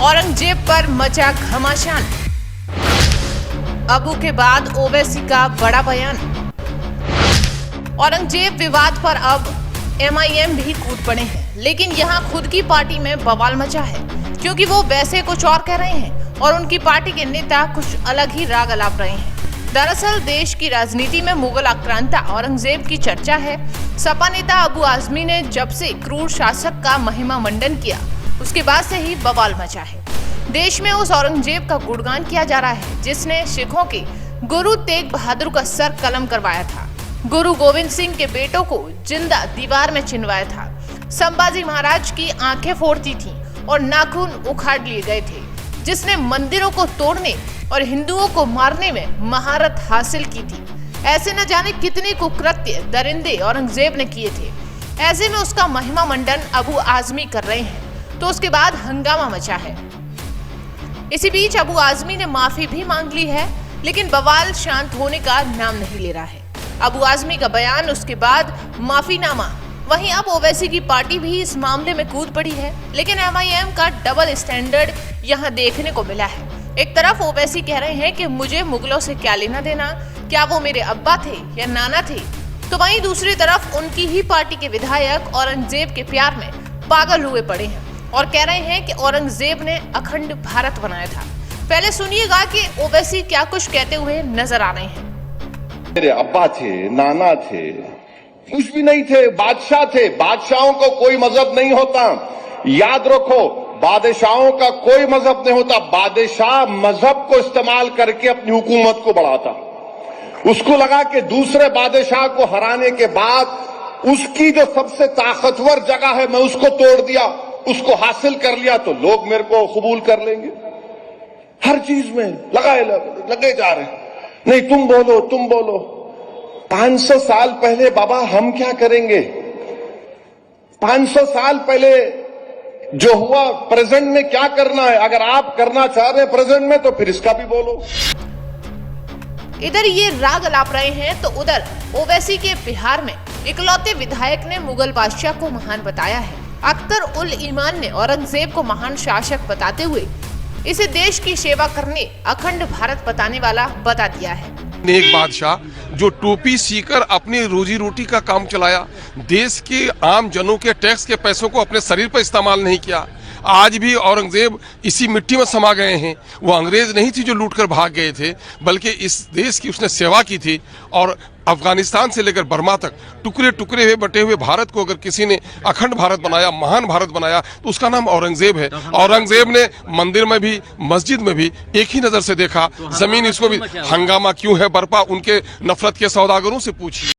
औरंगजेब पर मचा घमासान। अबू के बाद ओवैसी का बड़ा बयान। औरंगजेब विवाद पर अब MIM भी कूद पड़े हैं, लेकिन यहाँ खुद की पार्टी में बवाल मचा है, क्योंकि वो वैसे कुछ और कह रहे हैं और उनकी पार्टी के नेता कुछ अलग ही राग अलाप रहे हैं। दरअसल देश की राजनीति में मुगल आक्रांता औरंगजेब की चर्चा है। सपा नेता अबू आजमी ने जब से क्रूर शासक का महिमा मंडन किया, उसके बाद से ही बवाल मचा है। देश में उस औरंगजेब का गुणगान किया जा रहा है जिसने सिखों के गुरु तेग बहादुर का सर कलम करवाया था, गुरु गोविंद सिंह के बेटों को जिंदा दीवार में चिनवाया था, संभाजी महाराज की आंखें फोड़ती थी और नाखून उखाड़ लिए गए थे, जिसने मंदिरों को तोड़ने और हिंदुओं को मारने में महारत हासिल की थी। ऐसे न जाने कितने कुकृत्य दरिंदे औरंगजेब ने किए थे। ऐसे में उसका महिमा मंडन अबू आजमी कर रहे हैं, तो उसके बाद हंगामा मचा है। इसी बीच अबू आजमी ने माफी भी मांग ली है, लेकिन बवाल शांत होने का नाम नहीं ले रहा है। अबू आजमी का बयान, उसके बाद माफीनामा। वहीं अब ओवैसी की पार्टी भी इस मामले में कूद पड़ी है, लेकिन MIM का डबल स्टैंडर्ड यहां देखने को मिला है। एक तरफ ओवैसी कह रहे हैं कि मुझे मुगलों से क्या लेना देना, क्या वो मेरे अब्बा थे या नाना थे, तो वहीं दूसरी तरफ उनकी ही पार्टी के विधायक औरंगजेब के प्यार में पागल हुए पड़े हैं और कह रहे हैं कि औरंगजेब ने अखंड भारत बनाया था। पहले सुनिएगा कि ओवैसी क्या कुछ कहते हुए नजर आ रहे हैं। मेरे अब्बा थे, नाना थे, कुछ भी नहीं थे, बादशाह थे। बादशाहों को कोई मजहब नहीं होता, याद रखो। बादशाहों का कोई मजहब नहीं होता। बादशाह मजहब को इस्तेमाल करके अपनी हुकूमत को बढ़ाता। उसको लगा कि दूसरे बादशाह को हराने के बाद उसकी जो सबसे ताकतवर जगह है, मैं उसको तोड़ दिया, उसको हासिल कर लिया, तो लोग मेरे को कबूल कर लेंगे। हर चीज में लगे जा रहे हैं। नहीं, तुम बोलो, तुम बोलो। 500 साल पहले बाबा हम क्या करेंगे? 500 साल पहले जो हुआ, प्रेजेंट में क्या करना है? अगर आप करना चाह रहे हैं प्रेजेंट में, तो फिर इसका भी बोलो। इधर ये राग अलाप रहे हैं, तो उधर ओवैसी के बिहार में इकलौते विधायक ने मुगल बादशाह को महान बताया है। अख्तर उल ईमान ने औरंगजेब को महान शासक बताते हुए इसे देश की सेवा करने, अखंड भारत बताने वाला बता दिया है। एक बादशाह जो टोपी सीकर अपनी रोजी रोटी का काम चलाया, देश के आम जनों के टैक्स के पैसों को अपने शरीर पर इस्तेमाल नहीं किया। आज भी औरंगजेब इसी मिट्टी में समा गए हैं। वो अंग्रेज नहीं थी जो लूटकर भाग गए थे, बल्कि इस देश की उसने सेवा की थी। और अफगानिस्तान से लेकर बर्मा तक टुकड़े टुकड़े हुए बटे हुए भारत को अगर किसी ने अखंड भारत बनाया, महान भारत बनाया, तो उसका नाम औरंगजेब है। औरंगजेब ने मंदिर में भी, मस्जिद में भी एक ही नजर से देखा। जमीन इसको भी हंगामा क्यों है बरपा, उनके नफरत के सौदागरों से पूछिए।